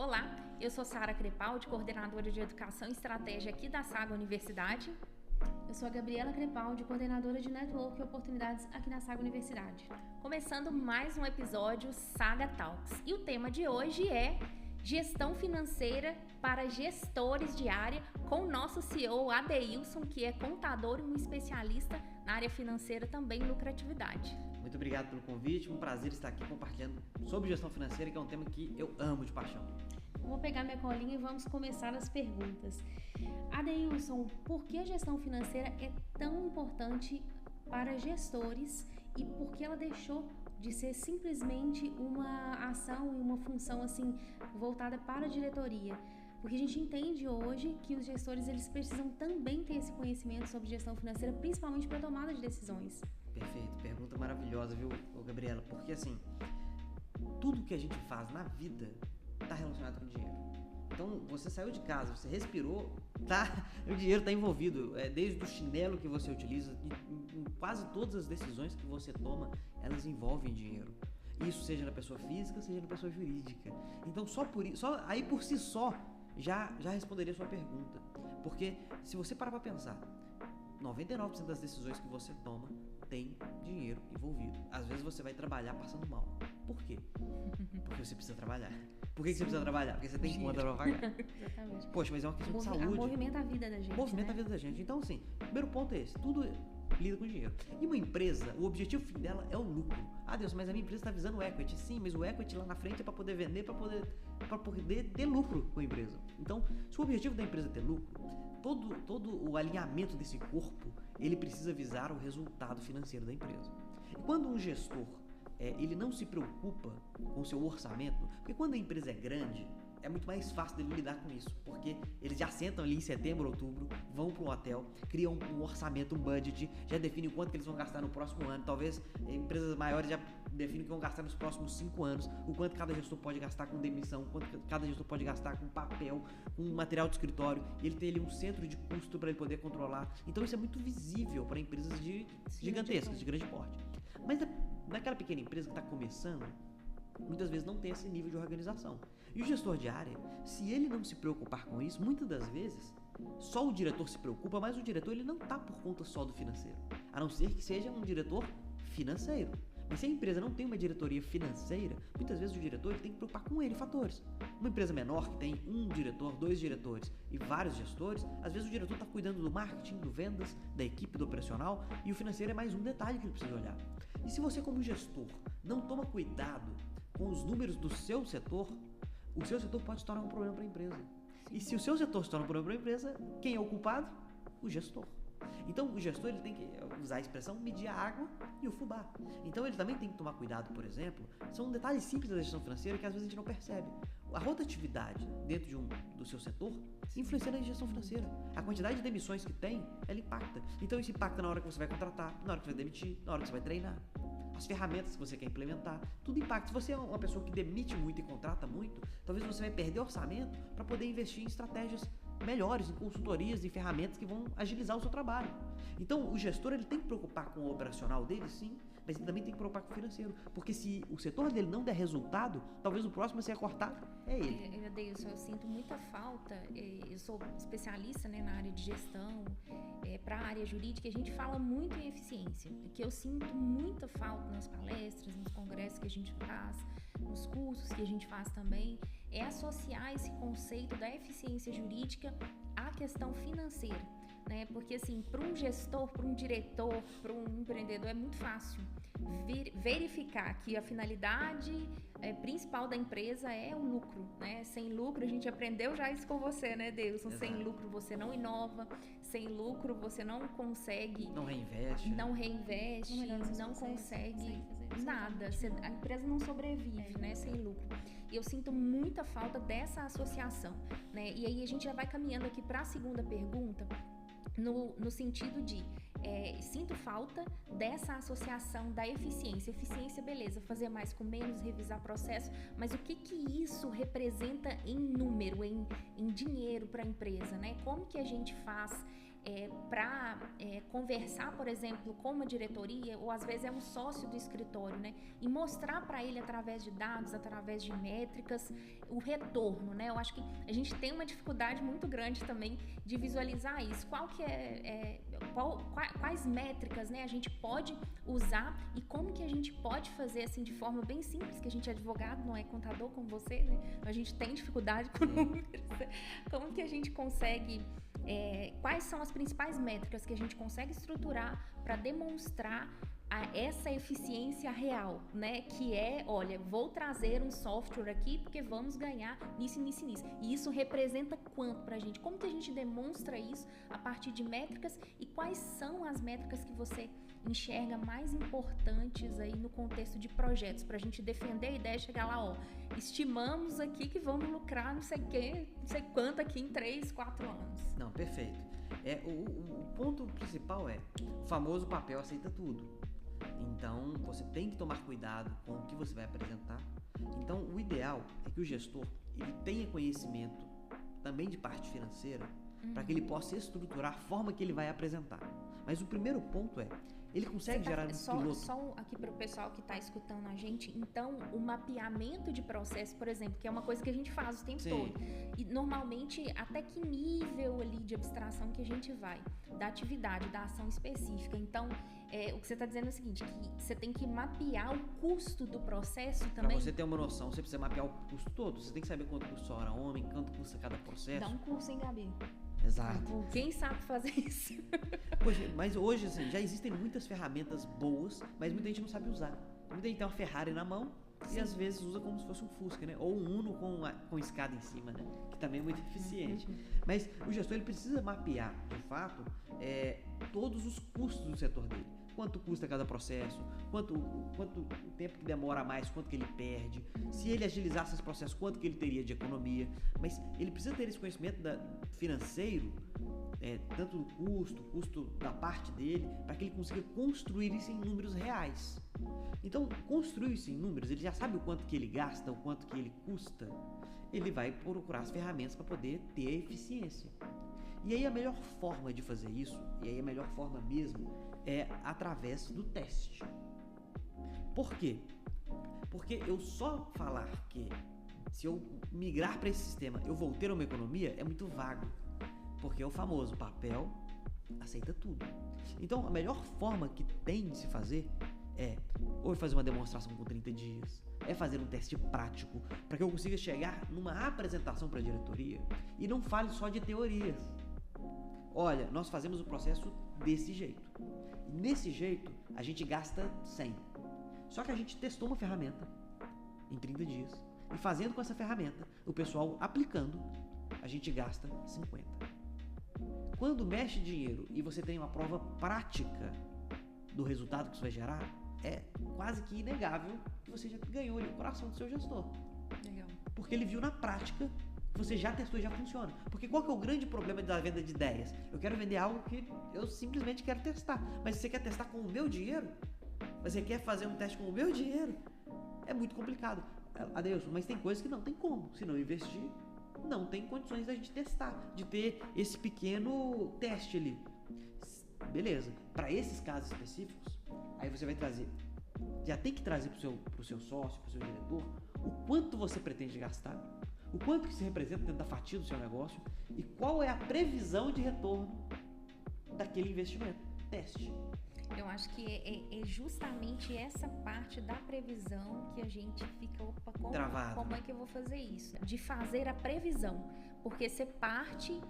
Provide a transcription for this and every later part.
Olá, eu sou Sara Crepaldi, coordenadora de Educação e Estratégia aqui da Saga Universidade. Eu sou a Gabriela Crepaldi, coordenadora de Network e Oportunidades aqui na Saga Universidade. Começando mais um episódio Saga Talks. E o tema de hoje é Gestão Financeira para Gestores de Área, com o nosso CEO, Adeilson, que é contador e um especialista na área financeira também em lucratividade. Muito obrigado pelo convite, um prazer estar aqui compartilhando sobre gestão financeira, que é um tema que eu amo de paixão. Vou pegar minha colinha e vamos começar as perguntas. Adeilson, por que a gestão financeira é tão importante para gestores e por que ela deixou de ser simplesmente uma ação e uma função assim voltada para a diretoria? Porque a gente entende hoje que os gestores eles precisam também ter esse conhecimento sobre gestão financeira, principalmente para a tomada de decisões. Perfeito, pergunta maravilhosa, viu, Gabriela? Porque assim, tudo que a gente faz na vida está relacionado com dinheiro. Então, você saiu de casa, você respirou, o dinheiro está envolvido. Desde o chinelo que você utiliza, em quase todas as decisões que você toma, elas envolvem dinheiro. Isso seja na pessoa física, seja na pessoa jurídica. Então, aí por si só, já responderia a sua pergunta. Porque se você parar para pensar, 99% das decisões que você toma tem dinheiro envolvido. Às vezes você vai trabalhar passando mal. Por quê? Porque você precisa trabalhar. Por que você precisa trabalhar? Porque você tem conta pra pagar. Exatamente. Poxa, mas é uma questão de saúde. Movimenta a vida da gente. Movimenta a vida da gente. Então, assim, primeiro ponto é esse. Tudo lida com dinheiro. E uma empresa, o objetivo fim dela é o lucro. Ah, Deus, mas a minha empresa está visando o equity. Sim, mas o equity lá na frente é para poder vender, para poder ter lucro com a empresa. Então, se o objetivo da empresa é ter lucro, todo o alinhamento desse corpo, ele precisa visar o resultado financeiro da empresa. E quando um gestor ele não se preocupa com o seu orçamento, porque quando a empresa é grande, é muito mais fácil dele lidar com isso, porque eles já sentam ali em setembro, outubro, vão para um hotel, criam um orçamento, um budget, já definem quanto que eles vão gastar no próximo ano. Talvez empresas maiores já definem o que vão gastar nos próximos 5 anos, o quanto cada gestor pode gastar com demissão, o quanto cada gestor pode gastar com papel, com material de escritório, e ele tem ali um centro de custo para ele poder controlar. Então isso é muito visível para empresas gigantescas, de grande porte. Mas naquela pequena empresa que está começando, muitas vezes não tem esse nível de organização. E o gestor de área, se ele não se preocupar com isso, muitas das vezes, só o diretor se preocupa, mas o diretor ele não está por conta só do financeiro. A não ser que seja um diretor financeiro. Mas se a empresa não tem uma diretoria financeira, muitas vezes o diretor ele tem que preocupar com N fatores. Uma empresa menor que tem um diretor, 2 diretores e vários gestores, às vezes o diretor está cuidando do marketing, do vendas, da equipe, do operacional, e o financeiro é mais um detalhe que ele precisa olhar. E se você como gestor não toma cuidado com os números do seu setor, o seu setor pode se tornar um problema para a empresa. E se o seu setor se torna um problema para a empresa, quem é o culpado? O gestor. Então o gestor ele tem que usar a expressão medir a água e o fubá. Então ele também tem que tomar cuidado, por exemplo, são detalhes simples da gestão financeira que às vezes a gente não percebe. A rotatividade dentro do seu setor influencia na gestão financeira. A quantidade de demissões que tem, ela impacta. Então isso impacta na hora que você vai contratar, na hora que você vai demitir, na hora que você vai treinar. As ferramentas que você quer implementar, tudo impacta. Se você é uma pessoa que demite muito e contrata muito, talvez você vai perder orçamento para poder investir em estratégias melhores, em consultorias e ferramentas que vão agilizar o seu trabalho. Então o gestor ele tem que preocupar com o operacional dele, sim, mas ele também tem que preocupar com o financeiro, porque se o setor dele não der resultado, talvez o próximo a ser cortado é ele. Adeilson, eu sinto muita falta, eu sou especialista na área de gestão, para a área jurídica, a gente fala muito em eficiência, que eu sinto muita falta nas palestras, nos congressos que a gente faz, nos cursos que a gente faz também, é associar esse conceito da eficiência jurídica à questão financeira, né? Porque assim, para um gestor, para um diretor, para um empreendedor é muito fácil verificar que a finalidade principal da empresa é o lucro, né? Sem lucro, a gente aprendeu já isso com você, né, Deilson? Sem lucro você não inova, sem lucro você não consegue... Não reinveste, não consegue nada. A empresa não sobrevive, né, sem lucro. E eu sinto muita falta dessa associação, né? E aí a gente já vai caminhando aqui para a segunda pergunta, no sentido de sinto falta dessa associação da eficiência. Eficiência, beleza, fazer mais com menos, revisar processo, mas o que isso representa em número, em dinheiro para a empresa, né? Como que a gente faz para conversar, por exemplo, com uma diretoria, ou às vezes é um sócio do escritório, né? E mostrar para ele, através de dados, através de métricas, o retorno, né? Eu acho que a gente tem uma dificuldade muito grande também de visualizar isso. Quais métricas, né, a gente pode usar e como que a gente pode fazer, assim, de forma bem simples, que a gente é advogado, não é contador como você, né? A gente tem dificuldade com números. Como que a gente consegue... quais são as principais métricas que a gente consegue estruturar para demonstrar essa eficiência real, né? Que olha, vou trazer um software aqui porque vamos ganhar nisso, nisso, nisso. E isso representa quanto pra gente? Como que a gente demonstra isso a partir de métricas e quais são as métricas que você enxerga mais importantes aí no contexto de projetos, pra gente defender a ideia e chegar lá, estimamos aqui que vamos lucrar não sei quanto aqui em 3, 4 anos. Não, perfeito. O ponto principal o famoso papel aceita tudo. Então, você tem que tomar cuidado com o que você vai apresentar. Então, o ideal é que o gestor ele tenha conhecimento também de parte financeira para que ele possa estruturar a forma que ele vai apresentar. Mas o primeiro ponto ele consegue gerar um piloto. Só aqui para o pessoal que está escutando a gente, então, o mapeamento de processo, por exemplo, que é uma coisa que a gente faz o tempo todo. E, normalmente, até que nível ali de abstração que a gente vai? Da atividade, da ação específica. Então, o que você está dizendo é o seguinte, que você tem que mapear o custo do processo também. Para você ter uma noção, você precisa mapear o custo todo. Você tem que saber quanto custa a hora homem, quanto custa cada processo. Dá um curso, hein, Gabi? Exato. Quem sabe fazer isso? Poxa, mas hoje, assim, já existem muitas ferramentas boas, mas muita gente não sabe usar. Muita gente tem uma Ferrari na mão e às vezes usa como se fosse um Fusca, né? Ou um Uno com escada em cima, né? Que também é muito eficiente. Mas o gestor ele precisa mapear, de fato, todos os custos do setor dele. Quanto custa cada processo, quanto tempo que demora mais, quanto que ele perde, se ele agilizasse esse processo, quanto que ele teria de economia. Mas ele precisa ter esse conhecimento financeiro, tanto do custo da parte dele, para que ele consiga construir isso em números reais. Então, construir isso em números, ele já sabe o quanto que ele gasta, o quanto que ele custa, ele vai procurar as ferramentas para poder ter eficiência. E aí a melhor forma de fazer isso, e aí a melhor forma mesmo, é através do teste. Por quê? Porque eu só falar que se eu migrar para esse sistema eu vou ter uma economia é muito vago. Porque é o famoso papel aceita tudo. Então a melhor forma que tem de se fazer ou fazer uma demonstração com 30 dias, fazer um teste prático para que eu consiga chegar numa apresentação para a diretoria e não fale só de teorias. Olha, nós fazemos o processo desse jeito. E nesse jeito, a gente gasta 100. Só que a gente testou uma ferramenta em 30 dias. E fazendo com essa ferramenta, o pessoal aplicando, a gente gasta 50. Quando mexe dinheiro e você tem uma prova prática do resultado que isso vai gerar, é quase que inegável que você já ganhou ali o coração do seu gestor. Legal. Porque ele viu na prática que você já testou e já funciona. Porque qual que é o grande problema da venda de ideias? Eu quero vender algo que eu simplesmente quero testar. Mas se você quer testar com o meu dinheiro, você quer fazer um teste com o meu dinheiro, é muito complicado. Adeilson, mas tem coisas que não tem como. Se não investir, não tem condições da gente testar, de ter esse pequeno teste ali. Beleza. Para esses casos específicos, aí você vai trazer, já tem que trazer pro seu sócio, pro seu diretor, o quanto você pretende gastar, o quanto que se representa dentro da fatia do seu negócio e qual é a previsão de retorno daquele investimento. Teste. Eu acho que é justamente essa parte da previsão que a gente fica, como é que eu vou fazer isso? De fazer a previsão, porque você parte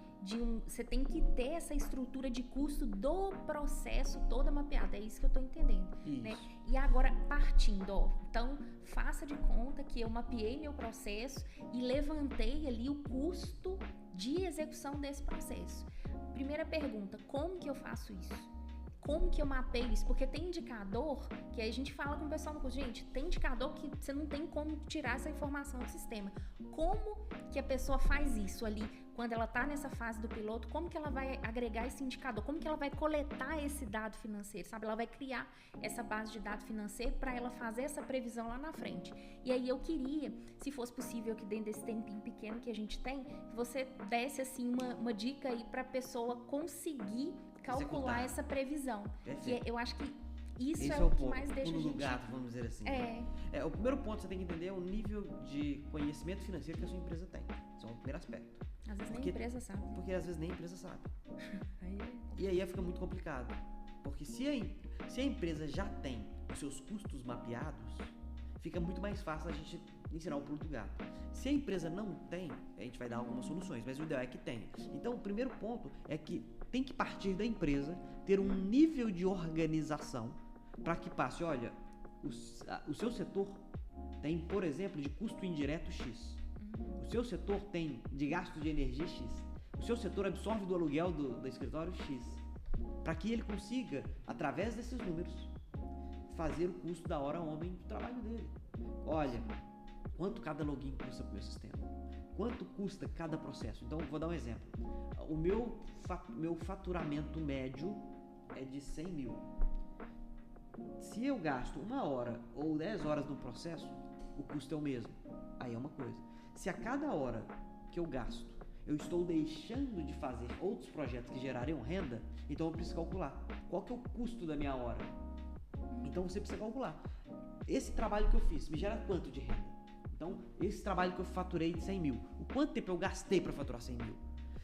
você tem que ter essa estrutura de custo do processo toda mapeada, é isso que eu tô entendendo, né? E agora, partindo, então, faça de conta que eu mapeei meu processo e levantei ali o custo de execução desse processo. Primeira pergunta, como que eu faço isso? Como que eu mapeio isso? Porque tem indicador que aí a gente fala com o pessoal no curso, gente, tem indicador que você não tem como tirar essa informação do sistema. Como que a pessoa faz isso ali? quando ela está nessa fase do piloto, como que ela vai agregar esse indicador, como que ela vai coletar esse dado financeiro, sabe? Ela vai criar essa base de dado financeiro para ela fazer essa previsão lá na frente. E aí eu queria, se fosse possível que dentro desse tempinho pequeno que a gente tem, que você desse assim uma dica aí para a pessoa conseguir calcular essa previsão. Perfeito. Que eu acho que isso esse é o que mais deixa a do gente... gato, vamos dizer assim. É. O primeiro ponto que você tem que entender é o nível de conhecimento financeiro que a sua empresa tem. Esse é o primeiro aspecto. Às vezes nem a empresa sabe. Porque às vezes nem a empresa sabe. Aí E aí fica muito complicado. Porque se a empresa já tem os seus custos mapeados, fica muito mais fácil a gente ensinar o pulo do gato. Se a empresa não tem, a gente vai dar algumas soluções, mas o ideal é que tenha. Então, o primeiro ponto é que tem que partir da empresa ter um nível de organização para que passe, olha, o seu setor tem, por exemplo, de custo indireto X. O seu setor tem de gasto de energia X. O seu setor absorve do aluguel do escritório X. Para que ele consiga, através desses números, fazer o custo da hora homem do trabalho dele. Olha, quanto cada login custa para o meu sistema? Quanto custa cada processo? Então, vou dar um exemplo. O meu faturamento médio é de 100 mil. Se eu gasto 1 hora ou 10 horas no processo, o custo é o mesmo. Aí é uma coisa. Se a cada hora que eu gasto, eu estou deixando de fazer outros projetos que gerariam renda, então eu preciso calcular qual que é o custo da minha hora. Então você precisa calcular. Esse trabalho que eu fiz me gera quanto de renda? Então, esse trabalho que eu faturei de 100 mil, o quanto tempo eu gastei para faturar 100 mil?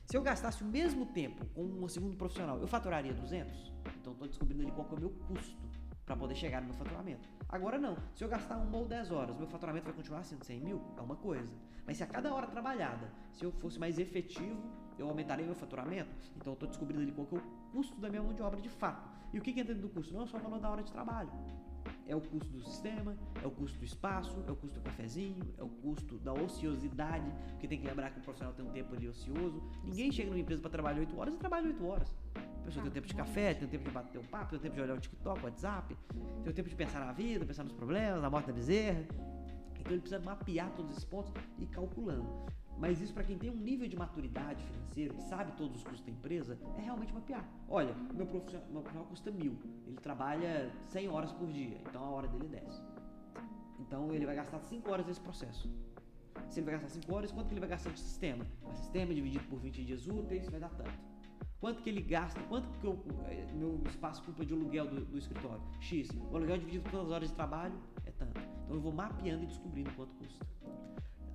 Se eu gastasse o mesmo tempo com um segundo profissional, eu faturaria 200? Então, estou descobrindo ali qual que é o meu custo para poder chegar no meu faturamento. Agora não, se eu gastar 1 ou 10 horas, meu faturamento vai continuar sendo 100 mil? É uma coisa. Mas se a cada hora trabalhada, se eu fosse mais efetivo, eu aumentaria meu faturamento? Então, eu estou descobrindo ali qual que é o custo da minha mão de obra de fato. E o que entra dentro do custo? Não é só o valor da hora de trabalho. É o custo do sistema, é o custo do espaço, é o custo do cafezinho, é o custo da ociosidade, porque tem que lembrar que o profissional tem um tempo ali ocioso. Ninguém chega numa empresa para trabalhar 8 horas e trabalha 8 horas. A pessoa tem o tempo de café, tem o tempo de bater um papo, tem o tempo de olhar o TikTok, o WhatsApp, tem o tempo de pensar na vida, pensar nos problemas, na morte da bezerra. Então ele precisa mapear todos esses pontos e ir calculando. Mas isso, para quem tem um nível de maturidade financeira, que sabe todos os custos da empresa, é realmente mapear. Olha, meu profissional custa 1.000, ele trabalha 100 horas por dia, então a hora dele é 10. Então ele vai gastar 5 horas nesse processo. Se ele vai gastar 5 horas, quanto que ele vai gastar de sistema? O sistema dividido por 20 dias úteis vai dar tanto. Quanto que ele gasta, quanto que meu espaço culpa de aluguel do escritório? X. O aluguel dividido por todas as horas de trabalho é tanto. Então eu vou mapeando e descobrindo quanto custa.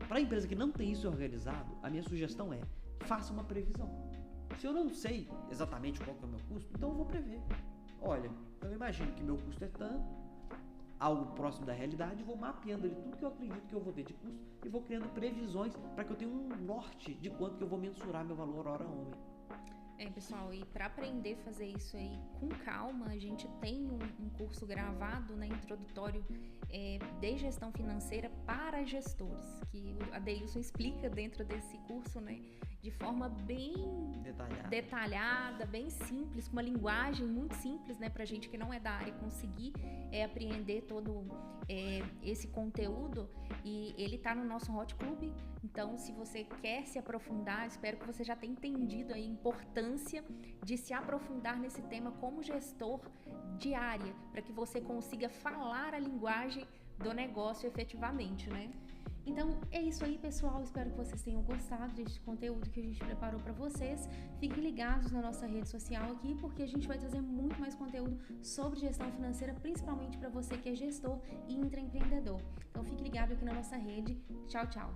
Para a empresa que não tem isso organizado, a minha sugestão é, faça uma previsão. Se eu não sei exatamente qual que é o meu custo, então eu vou prever. Olha, eu imagino que meu custo é tanto, algo próximo da realidade, vou mapeando ali tudo que eu acredito que eu vou ter de custo e vou criando previsões para que eu tenha um norte de quanto que eu vou mensurar meu valor hora homem. Pessoal, e para aprender a fazer isso aí com calma, a gente tem um curso gravado, né, introdutório de gestão financeira para gestores, que a Deilson explica dentro desse curso, né, de forma bem detalhada, bem simples, com uma linguagem muito simples, né, pra gente que não é da área conseguir apreender todo esse conteúdo. E ele tá no nosso Hot Club, então se você quer se aprofundar, espero que você já tenha entendido a importância de se aprofundar nesse tema como gestor de área, para que você consiga falar a linguagem do negócio efetivamente, né? Então é isso aí, pessoal, espero que vocês tenham gostado deste conteúdo que a gente preparou para vocês. Fiquem ligados na nossa rede social aqui, porque a gente vai trazer muito mais conteúdo sobre gestão financeira, principalmente para você que é gestor e intraempreendedor. Então fique ligado aqui na nossa rede. Tchau, tchau!